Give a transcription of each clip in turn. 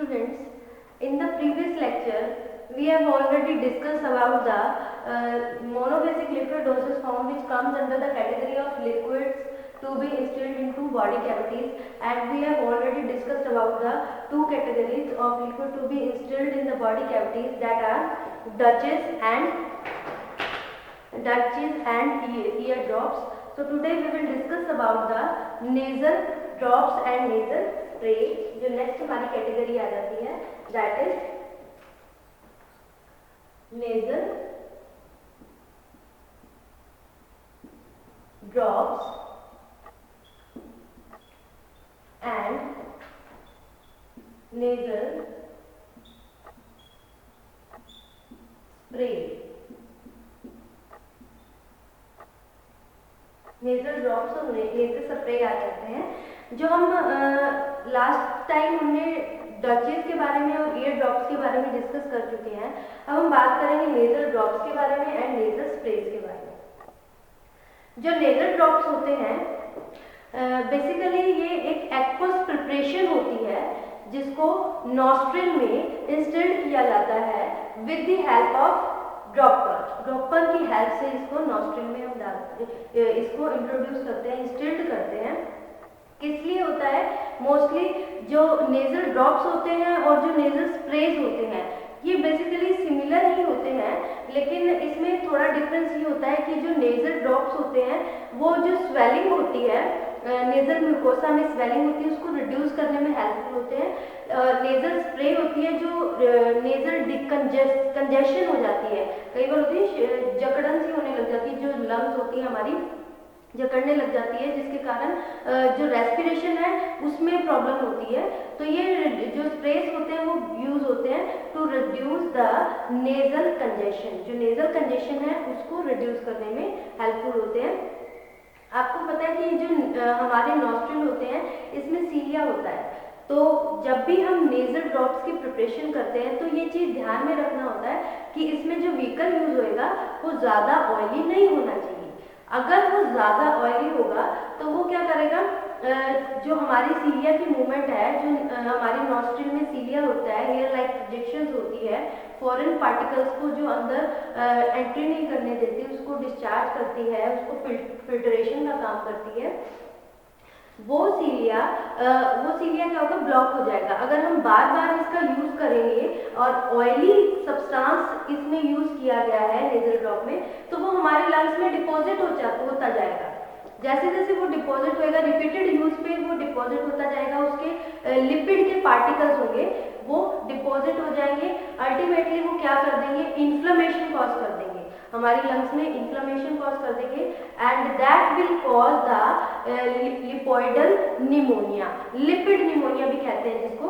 Students, in the previous lecture, we have already discussed about the monobasic liquid dosage form, which comes under the category of liquids to be instilled into body cavities, and we have already discussed about the two categories of liquid to be instilled in the body cavities, that are Dutches and ear drops. So today we will discuss about the nasal drops and nasal spray. जो next हमारी category आ जाती है, that is nasal drops and nasal spray. Nasal drops और nasal spray आ जाते हैं। जो हम last time हमने डचेस के बारे में और ईयर ड्रॉप्स के बारे में डिस्कस कर चुके हैं। अब हम बात करेंगे नेजल ड्रॉप्स के बारे में एंड नेजल स्प्रेज के बारे में। जो नेजल ड्रॉप्स होते हैं बेसिकली ये एक एक्वस प्रिपरेशन होती है जिसको नॉस्ट्रिल में इंस्टिल्ड किया जाता है with the help of dropper की हेल्प से इसको नॉस्ट्रिल में हम डालते, इसको इंट्रोड्यूस करते हैं, इंस्टिल्ड करते हैं। किस लिए होता है? मोस्टली जो नेजल ड्रॉप्स होते हैं और जो नेजल स्प्रेज होते हैं ये बेसिकली सिमिलर ही होते हैं, लेकिन इसमें थोड़ा डिफरेंस ये होता है कि जो नेजल ड्रॉप्स होते हैं वो जो स्वेलिंग होती है, नेजल म्यूकोसा में स्वेलिंग होती है, उसको रिड्यूस करने में हेल्पफुल होते हैं। नेजल स्प्रे होती है जो नेजल कंजेशन हो जाती है, कई बार होती है जकड़न सी होने लग जाती है, जो लंग्स होती है हमारी जकड़ने लग जाती है, जिसके कारण जो रेस्पिरेशन है उसमें प्रॉब्लम होती है। तो ये जो स्प्रेस होते हैं वो यूज होते हैं to reduce the nasal congestion. जो नेजल कंजेशन है उसको रिड्यूस करने में हेल्पफुल होते हैं। आपको पता है कि जो हमारे नॉस्ट्रिल होते हैं इसमें सीलिया होता है, तो जब भी हम नेजल ड्रॉप्स की प्रिपरेशन करते हैं तो ये चीज़ ध्यान में रखना होता है कि इसमें जो व्हीकल यूज होएगा वो ज़्यादा ऑयली नहीं होना चाहिए। अगर वो ज़्यादा ऑयली होगा तो वो क्या करेगा, जो हमारी सीलिया की मूवमेंट है, जो हमारी नॉस्ट्रिल में सीलिया होता है, हेयर लाइक प्रोजेक्शंस होती है, फॉरेन पार्टिकल्स को जो अंदर एंट्री नहीं करने देती, उसको डिस्चार्ज करती है, उसको फिल्ट्रेशन का काम करती है। वो सीलिया क्या होगा, ब्लॉक हो जाएगा। अगर हम बार बार इसका यूज करेंगे और ऑयली सब्सटेंस इसमें यूज किया गया है नेजल ड्रॉप में, तो वो हमारे लंग्स में डिपॉजिट होता जाएगा। जैसे जैसे वो डिपॉजिट होएगा, रिपीटेड यूज पे वो डिपॉजिट होता जाएगा, उसके लिपिड के पार्टिकल्स होंगे वो डिपॉजिट हो जाएंगे। अल्टीमेटली वो क्या कर देंगे, इन्फ्लेमेशन कॉज कर देंगे, हमारी लंग्स में इन्फ्लेमेशन कॉज कर देंगे, and that will cause the lipoidal pneumonia. Lipid pneumonia भी कहते हैं जिसको,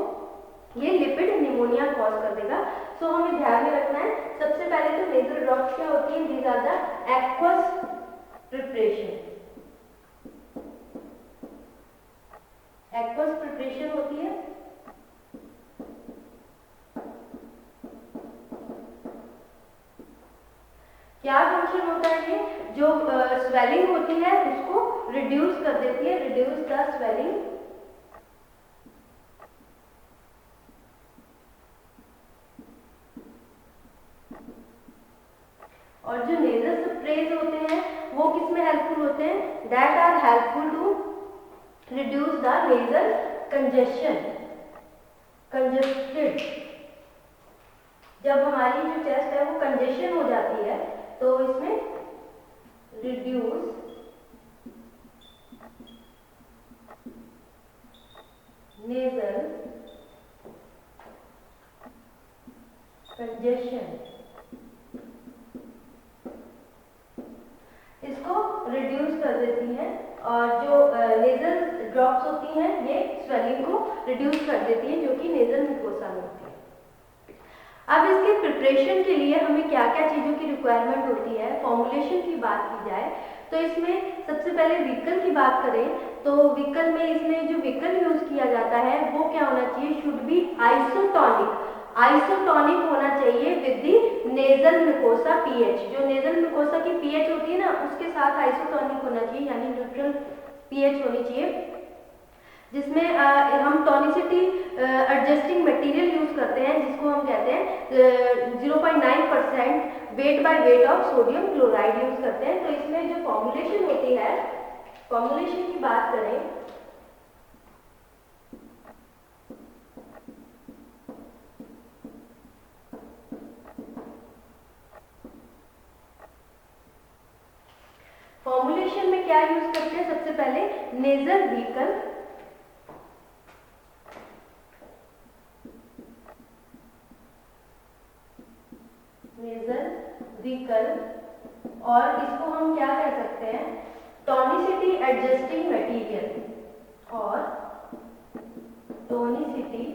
ये लिपिड निमोनिया कॉज कर देगा। सो हमें ध्यान में रखना है, सबसे पहले तो नेजल ड्रॉप्स क्या होती है, these are the aqueous preparation. Aqueous preparation होती है क्या फंक्शन होता है, ये जो स्वेलिंग होती है उसको रिड्यूस कर देती है, रिड्यूस द स्वेलिंग। और जो नेजल स्प्रेज होते हैं वो किस में हेल्पफुल होते हैं, that are helpful to reduce the nasal congestion, congested. जब हमारी जो चेस्ट है वो कंजेशन हो जाती है तो इसमें रिड्यूस नेजल कंजेशन, इसको रिड्यूस कर देती हैं। और जो नेजल ड्रॉप्स होती हैं ये स्वेलिंग को रिड्यूस कर देती हैं, जो कि नेजल म्यूकोसा में होती है। अब इसके प्रिपरेशन के लिए हमें क्या क्या चीज़ों की रिक्वायरमेंट होती है, फॉर्मुलेशन की बात की जाए तो इसमें सबसे पहले व्हीकल की बात करें तो व्हीकल में इसमें जो व्हीकल यूज किया जाता है वो क्या होना चाहिए, शुड बी आइसोटोनिक होना चाहिए with the nasal mucosa pH. जो नेजल म्यूकोसा की पीएच होती है ना उसके साथ आइसोटोनिक होना चाहिए, यानी न्यूट्रल पीएच होनी चाहिए। जिसमें हम टॉनिसिटी एडजस्टिंग मटेरियल यूज करते हैं, जिसको हम कहते हैं 0.9% weight by weight of sodium chloride use करते हैं। तो इसमें जो फॉर्मुलेशन होती है, फॉर्मुलेशन की बात करें फॉर्मुलेशन में क्या यूज करते हैं, सबसे पहले नेजल व्हीकल, नेजल व्हीकल, और इसको हम क्या कह सकते हैं, टॉनिसिटी एडजस्टिंग मटेरियल, और टोनिसिटी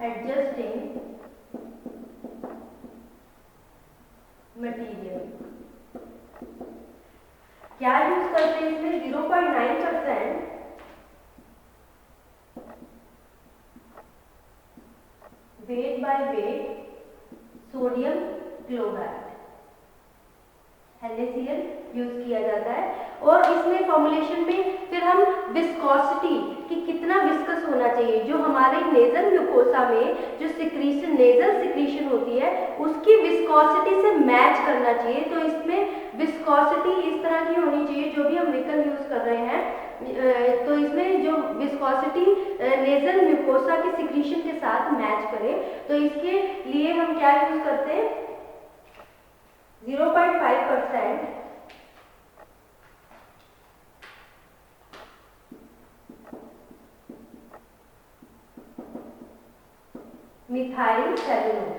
एडजस्टिंग मटेरियल। क्या यूज करते हैं इसमें, 0.9% weight by weight sodium chloride NaCl use किया जाता है। और इसमें फॉर्मुलेशन में फिर हम विस्कोसिटी कि कितना विस्कस होना चाहिए, जो हमारे नेजल म्यूकोसा में जो सिक्रीशन, नेजल सिक्रीशन होती है, उसकी विस्कोसिटी से मैच करना चाहिए। तो इसमें विस्कोसिटी इस तरह की होनी चाहिए, जो भी हम व्हीकल यूज कर रहे हैं, तो इसमें जो विस्कोसिटी नेजल म्यूकोसा के सिक्रीशन के साथ मैच करे। तो इसके लिए हम क्या यूज करते हैं, 0.5% methyl cellulose,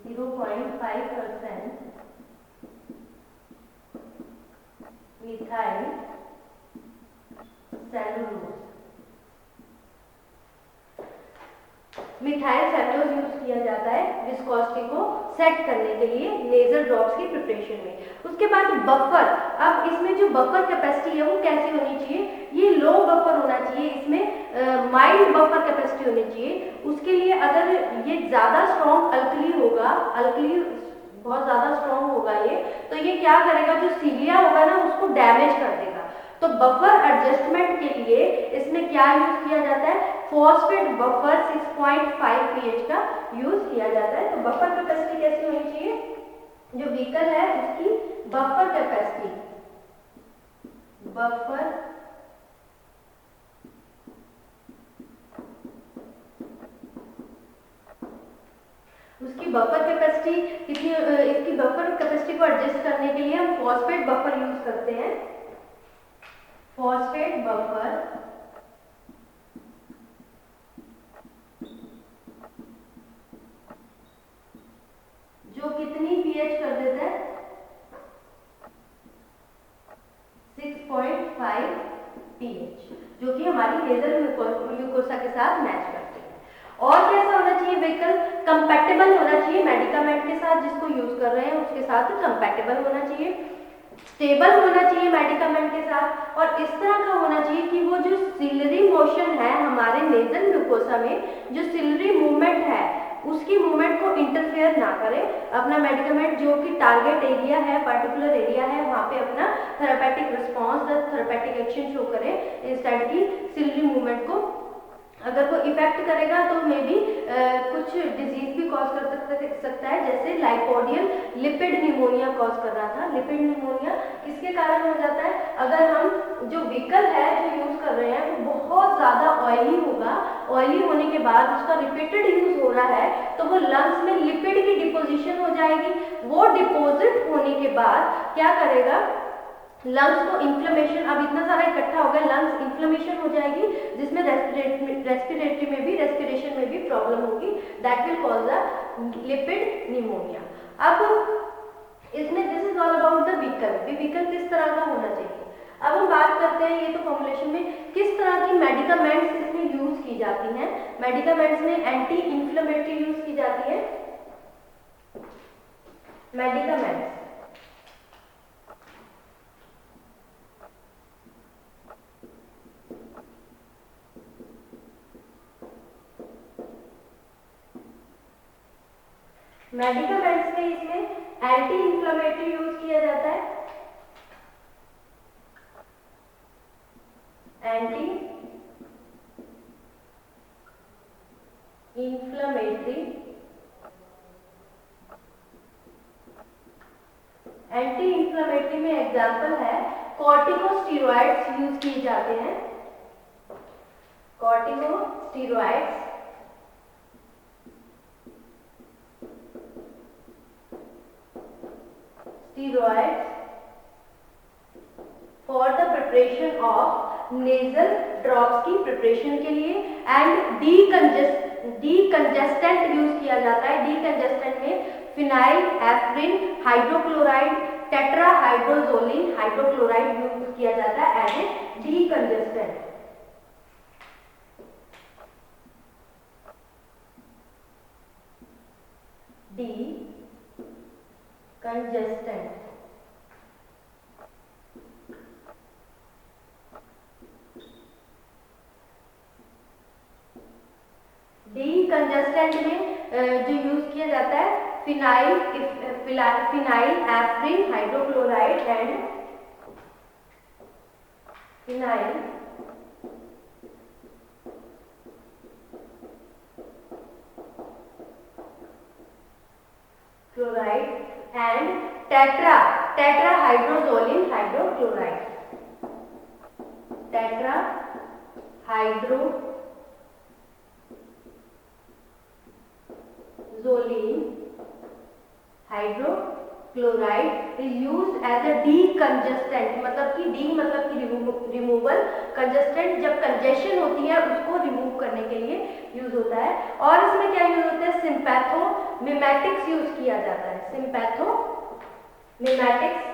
0.5% methyl cellulose. Methyl cellulose use किया जाता है विस्कोसिटी को सेट करने के लिए नेजल ड्रॉप्स की प्रिपरेशन में। उसके बाद बफर, अब इसमें जो बफर कैपेसिटी है वो कैसी होनी चाहिए, ये लो बफर होना चाहिए, इसमें माइल्ड बफर कैपेसिटी होनी चाहिए। उसके लिए अगर ये ज़्यादा स्ट्रॉन्ग अल्कली होगा, अल्कली बहुत ज़्यादा स्ट्रॉन्ग होगा ये, तो ये क्या करेगा, जो सीलिया होगा ना उसको डैमेज कर देगा। तो बफर एडजस्टमेंट के लिए इसमें क्या यूज किया जाता है, फॉस्फेट बफर 6.5 pH का यूज किया जाता है। तो बफर कैपेसिटी कैसी होनी चाहिए, जो व्हीकल है उसकी बफर कैपेसिटी, बफर उसकी बफर कैपेसिटी कितनी, इसकी बफर कैपेसिटी को एडजस्ट करने के लिए हम फॉस्फेट बफर यूज करते हैं। फॉस्फेट बफर जो कितनी pH कर देता है, 6.5 pH, जो कि हमारी नेजल म्यूकोसा के साथ मैच करती है। और कैसा होना चाहिए व्हीकल, कंपैटिबल होना चाहिए मेडिकामेंट के साथ, जिसको यूज कर रहे हैं उसके साथ कंपैटिबल होना चाहिए, स्टेबल होना चाहिए मेडिकामेंट के साथ, और इस तरह का होना चाहिए कि वो जो सिलरी मोशन है हमारे नेजल म्यूकोसा में, जो सिलरी मूवमेंट है उसकी मूवमेंट को इंटरफेयर ना करे। अपना मेडिकामेंट जो कि टारगेट एरिया है, पर्टिकुलर एरिया है, वहाँ पे अपना therapeutic response, therapeutic action show करे, इंस्टेड की सिलरी मूवमेंट को अगर कोई इफेक्ट करेगा तो मे बी कुछ डिजीज भी कॉज कर सकता है, जैसे लाइपोडियल लिपिड निमोनिया कॉज कर रहा था। लिपिड निमोनिया किसके कारण हो जाता है, अगर हम जो व्हीकल है जो यूज कर रहे हैं वो बहुत ज़्यादा ऑयली होगा, ऑयली होने के बाद उसका रिपीटेड यूज हो रहा है तो वो लंग्स में लिपिड की डिपोजिशन हो जाएगी। वो डिपोजिट होने के बाद क्या करेगा, लंग्स को इन्फ्लेमेशन, अब इतना सारा इकट्ठा हो गया, लंग्स इन्फ्लेमेशन हो जाएगी, जिसमें रेस्पिरेटरी में भी, रेस्पिरेशन में भी प्रॉब्लम होगी, that will cause the lipid pneumonia. अब इसमें this is all about the vehicle, vehicle किस तरह का होना चाहिए। अब हम बात करते हैं, ये तो फॉर्मुलेशन में किस तरह की मेडिकामेंट्स इसमें यूज की जाती हैं। मेडिकामेंट्स में एंटी इन्फ्लेमेटरी यूज की जाती है, मेडिकामेंट्स मेडिकामेंट्स में इसमें एंटी इन्फ्लेमेटरी यूज किया जाता है, एंटी इंफ्लेमेटरी में एग्जाम्पल है कॉर्टिकोस्टेरॉइड्स यूज किए जाते हैं। Corticosteroids for the preparation of nasal drops की प्रिपरेशन के लिए, एंड डीकंजेस्टेंट यूज किया जाता है। डीकंजेस्टेंट में phenyl aspirin hydrochloride tetrahydrozoline hydrochloride use किया जाता है as a decongestant. Congestant decongestant में जो यूज किया जाता है phenyl aspirin hydrochloride and phenyl chloride and tetrahydrozoline hydrochloride. Tetrahydrozoline hydrochloride is used as a decongestant, मतलब कि डी मतलब कि रिमूवल, कंजेस्टेंट जब कंजेशन होती है उसको रिमूव करने के लिए यूज होता है। और इसमें क्या यूज होता है, सिम्पैथोमिमेटिक्स यूज किया जाता है। सिम्पैथोमिमेटिक्स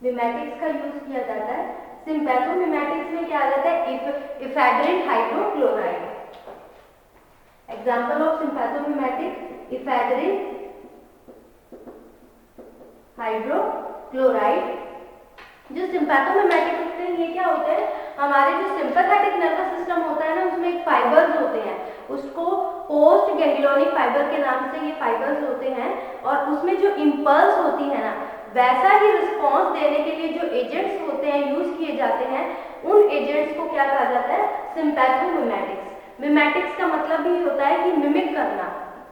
मिमेटिक्स का यूज किया जाता है। सिम्पैथोमिमेटिक्स में क्या आ जाता है, ephedrine hydrochloride. Example of sympathomimetic ephedrine hydrochloride. जो सिम्पैथोमिमेटिक होते हैं ये क्या होते हैं, हमारे जो सिंपैथेटिक नर्वस सिस्टम होता है ना उसमें एक फाइबर्स होते हैं, उसको पोस्ट गैंग्लियोनिक फाइबर के नाम से ये फाइबर्स होते हैं, और उसमें जो इम्पल्स होती है ना वैसा ही रिस्पॉन्स देने के लिए जो एजेंट्स होते हैं यूज किए जाते हैं, उन एजेंट्स को क्या कहा जाता है, सिम्पैथोमिमेटिक्स। मिमेटिक्स का मतलब भी होता है कि मिमिक करना,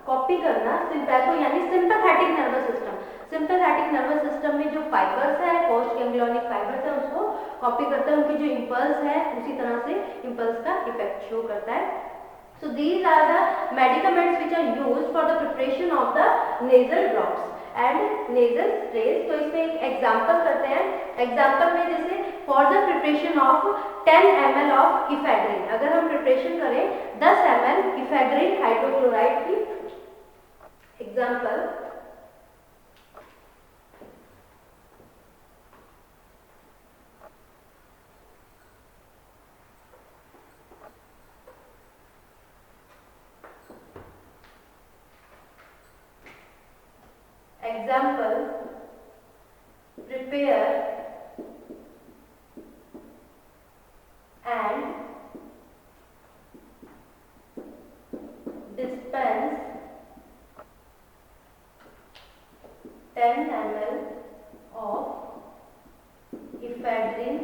कॉपी करना। सिम्पैथो यानी sympathetic nervous system. Sympathetic nervous system में जो फाइबर्स है, पोस्ट गैंग्लियोनिक फाइबर्स है, उसको कॉपी करता है, उनकी जो इम्पल्स है उसी तरह से इम्पल्स का इफेक्ट शो करता है। So these are the medicaments which are used for the preparation of the nasal drops and nasal sprays। तो इसमें एक एग्जाम्पल करते हैं। एग्जाम्पल में जैसे for the preparation of 10 ml of ephedrine, अगर हम प्रिपरेशन करें 10 ml ephedrine हाइड्रोक्लोराइड की, example prepare and dispense 10 ml of ephedrine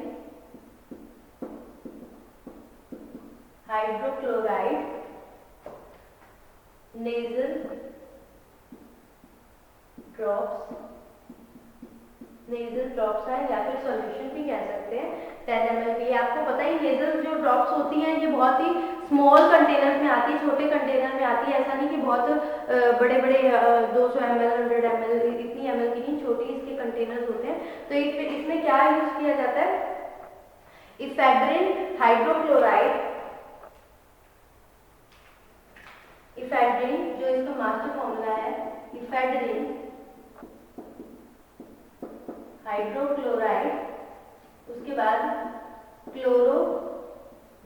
hydrochloride nasal drops है या फिर सॉल्यूशन भी कह सकते हैं। 10 ml की, आपको पता ही नेजल जो ड्रॉप्स होती हैं ये बहुत ही स्मॉल कंटेनर में आती है, छोटे कंटेनर में आती है। ऐसा नहीं कि बहुत बड़े बड़े 200 ml 100 ml इतनी ml की नहीं, छोटी इसके कंटेनर्स होते हैं। तो इसमें क्या यूज किया जाता है, इफेड्रिन हाइड्रोक्लोराइड। इफेड्रिन जो इसका मास्टर फॉर्मूला है, इफेड्रिन हाइड्रोक्लोराइड, उसके बाद chloro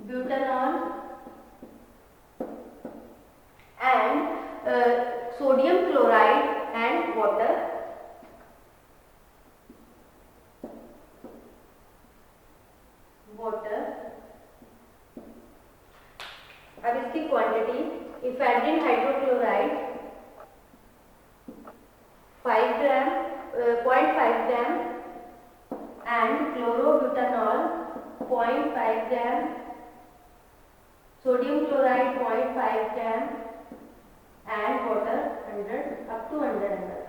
butanol and sodium chloride and water. अब इसकी quantity, ephedrine hydrochloride 5 gram 0.5 gram and chlorobutanol 0.5 gram, sodium chloride 0.5 gram and water 100 up to 100 ml।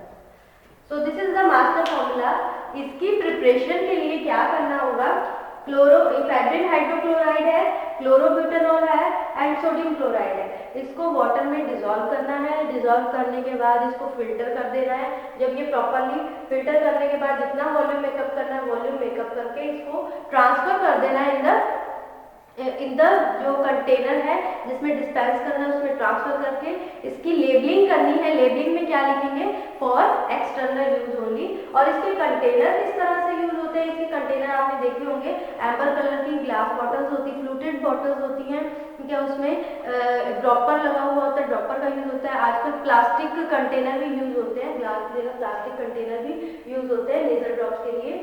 So this is the master formula. इसकी preparation के लिए क्या करना होगा, इफेड्रिन हाइड्रोक्लोराइड है, chlorobutanol है एंड सोडियम क्लोराइड है। इसको वाटर में डिसॉल्व करना है। डिसॉल्व करने के बाद इसको फिल्टर कर देना है। जब ये प्रॉपरली फिल्टर करने के बाद जितना वॉल्यूम मेकअप करना है वॉल्यूम मेकअप करके इसको ट्रांसफर कर देना है इन द जो कंटेनर है जिसमें डिस्पेंस करना है उसमें ट्रांसफर करके इसकी लेबलिंग करनी है। लेबलिंग में क्या लिखेंगे, फॉर एक्सटर्नल यूज ओनली। और इसके कंटेनर किस तरह से यूज होते हैं, इसके कंटेनर आपने देखे होंगे, एम्बर कलर की ग्लास बॉटल्स होती, फ्लूटेड बॉटल्स होती हैं, ठीक है, उसमें ड्रॉपर लगा हुआ होता है, ड्रॉपर का यूज होता है। आजकल प्लास्टिक कंटेनर भी यूज होते हैं, ग्लास की जगह प्लास्टिक कंटेनर भी यूज होते हैं लेजर ड्रॉप्स के लिए।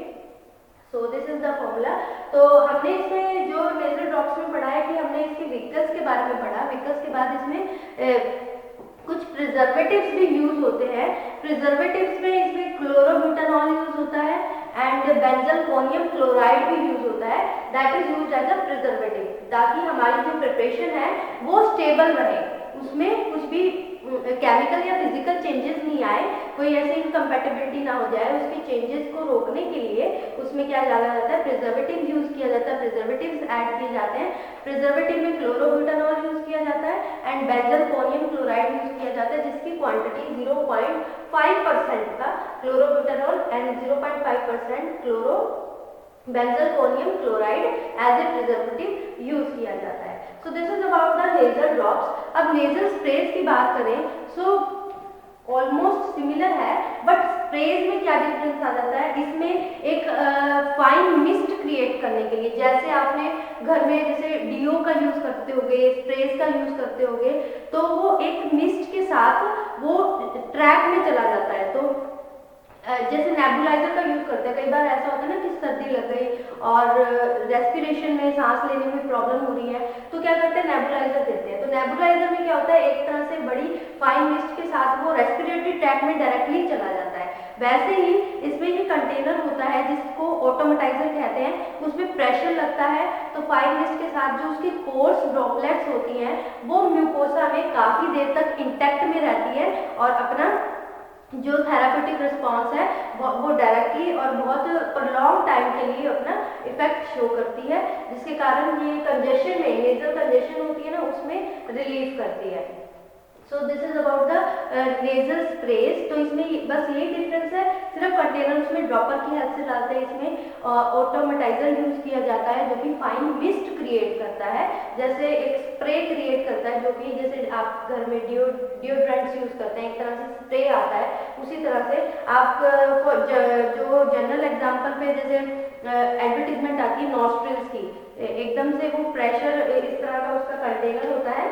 सो दिस इज द फॉर्मूला। तो हमने इसमें जो लेजर ड्रॉप्स में पढ़ा है कि हमने इसके व्हीकल्स के बारे में पढ़ा। व्हीकल्स के बाद इसमें कुछ प्रिजर्वेटिव्स भी यूज होते हैं। प्रिजर्वेटिव्स में इसमें क्लोरोब्यूटेनॉल यूज होता है एंड बेंजलफोनियम क्लोराइड भी यूज होता है, that is used as a preservative, ताकि हमारी जो प्रिपरेशन है वो स्टेबल रहे, उसमें कुछ भी केमिकल या फिजिकल चेंजेस नहीं आए, कोई ऐसी इनकम्पैटिबिलिटी ना हो जाए। उसके चेंजेस को रोकने के लिए उसमें क्या डाला जाता है, प्रिजर्वेटिव यूज किया जाता है, प्रिजर्वेटिव्स ऐड किए जाते हैं। प्रिजर्वेटिव में क्लोरोब्यूटेनॉल यूज किया जाता है एंड बेंजलफोनियम क्लोराइड यूज किया जाता है, जिसकी क्वांटिटी 0.5% का chlorobutanol and 0.5% chloro benzalkonium chloride as a preservative use किया जाता है। So this is about the laser drops. अब लेजर स्प्रेज की बात करें, सो ऑलमोस्ट सिमिलर है, बट स्प्रेज में क्या डिफरेंस आ जाता है, इसमें एक फाइन मिस्ट क्रिएट करने के लिए, जैसे आपने घर में जैसे डीओ का यूज करते होगे, स्प्रेज का यूज करते होगे, तो वो एक मिस्ट के साथ वो ट्रैक में चला जाता है। तो जैसे नेबुलाइजर का यूज करते हैं, कई बार ऐसा होता है ना कि सर्दी लग गई और रेस्पिरेशन में सांस लेने में प्रॉब्लम हो रही है, तो क्या करते हैं, नेबुलाइजर देते हैं। तो नेबुलाइजर में क्या होता है, एक तरह से बड़ी फाइन मिस्ट के साथ वो रेस्पिरेटरी ट्रैक में डायरेक्टली चला जाता है। वैसे ही इसमें ये कंटेनर होता है जिसको ऑटोमेटाइजर कहते हैं, उसमें प्रेशर लगता है, तो फाइन मिस्ट के साथ जो उसकी कोर्स ड्रॉपलेट्स होती हैं वो म्यूकोसा में काफी देर तक इंटैक्ट में रहती है और अपना जो थेरापेटिक रिस्पॉन्स है वो डायरेक्टली और बहुत प्रलॉन्ग टाइम के लिए अपना इफेक्ट शो करती है, जिसके कारण ये कंजेशन में नेजल कंजेशन होती है ना, उसमें रिलीफ करती है। So this is about the nasal sprays. तो इसमें बस यही डिफरेंस है, सिर्फ कंटेनर उसमें ड्रॉपर की हेल्प से डालते हैं, इसमें ऑटोमेटाइजर यूज किया जाता है जो कि फाइन मिस्ट क्रिएट करता है, जैसे एक स्प्रे क्रिएट करता है, जो कि जैसे आप घर में डिओड्रेंट्स यूज करते हैं, एक तरह से स्प्रे आता है, उसी तरह से आप जो जनरल एग्जाम्पल पे जैसे एडवर्टीजमेंट आती है नॉस्ट्रिल्स की, एकदम से वो प्रेशर इस तरह का उसका कंटेनर होता है,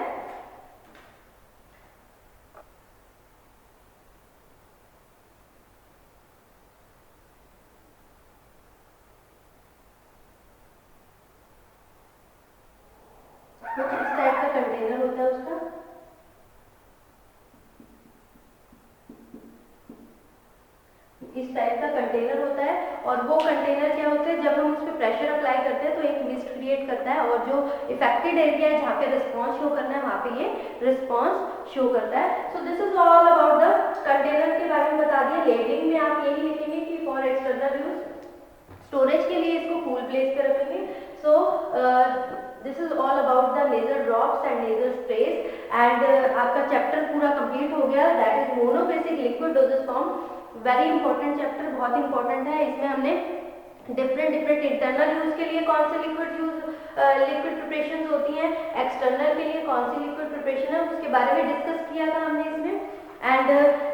कुछ इस टाइप का कंटेनर होता है उसका। इस टाइप का कंटेनर होता है और वो कंटेनर क्या होता है, जब हम उस पर प्रेशर अप्लाई करते हैं तो एक मिस्ट क्रिएट करता है और जो इफेक्टेड एरिया है जहाँ पे रिस्पॉन्स शो करना है वहाँ पे ये रिस्पॉन्स शो करता है। So this is all about the container के बारे में बता दिया। लेबलिंग में आप यही लिखेंगे कि फॉर एक्सटर्नल यूज, स्टोरेज के लिए इसको कूल प्लेस पे रखेंगे। So this is all about the laser drops and nasal sprays and आपका चैप्टर पूरा कंप्लीट हो गया, that is monophasic liquid dosage form. Very important chapter, बहुत इंपॉर्टेंट है। इसमें हमने डिफरेंट इंटरनल यूज के लिए कौन से लिक्विड प्रिपरेशन होती हैं, एक्सटर्नल के लिए कौन सी लिक्विड प्रिपरेशन है, उसके बारे में डिस्कस किया था हमने इसमें। एंड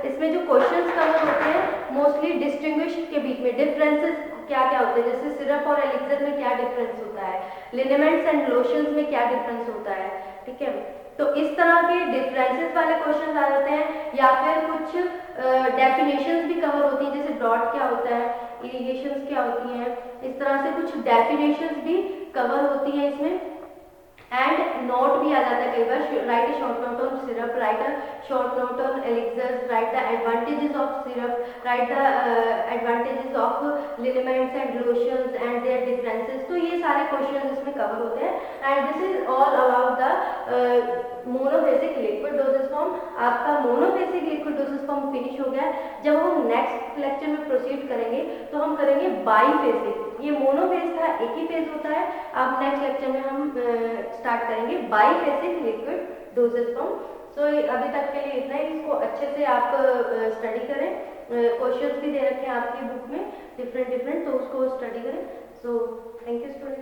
इसमें जो क्वेश्चंस कवर होते हैं मोस्टली डिस्टिंग्विश के बीच में डिफरेंसेस क्या क्या होते हैं, जैसे सिरप और एलिक्सर में क्या डिफरेंस होता है, लिनेमेंट्स एंड लोशंस में क्या डिफरेंस होता है, ठीक है। तो इस तरह के डिफरेंसेस वाले क्वेश्चन आ जाते हैं, या फिर कुछ डेफिनेशंस भी कवर होती हैं, जैसे ड्रॉट क्या होता है, इरिगेशंस क्या होती हैं, इस तरह से कुछ डेफिनेशंस भी कवर होती हैं इसमें। एंड नोट भी आ जाता है कई बार, write a short note on syrup, write a short note on elixirs, write the advantages of syrup, write the advantages of liniments and lotions and their differences. तो ये सारे क्वेश्चन इसमें कवर होते हैं and this is all about the monophasic liquid dosage form. आपका monophasic liquid dosage form finish हो गया। जब हम नेक्स्ट लेक्चर में प्रोसीड करेंगे तो हम करेंगे बाईफेसिक। ये मोनोफेज था, एक ही फेज होता है। अब नेक्स्ट लेक्चर में हम स्टार्ट करेंगे बाईफेसिक लिक्विड डोसेज फॉर्म। सो अभी तक के लिए इतना ही। इसको अच्छे से आप स्टडी करें। क्वेश्चंस भी दे रखे हैं आपकी बुक में डिफरेंट, तो उसको स्टडी करें। So thank you student.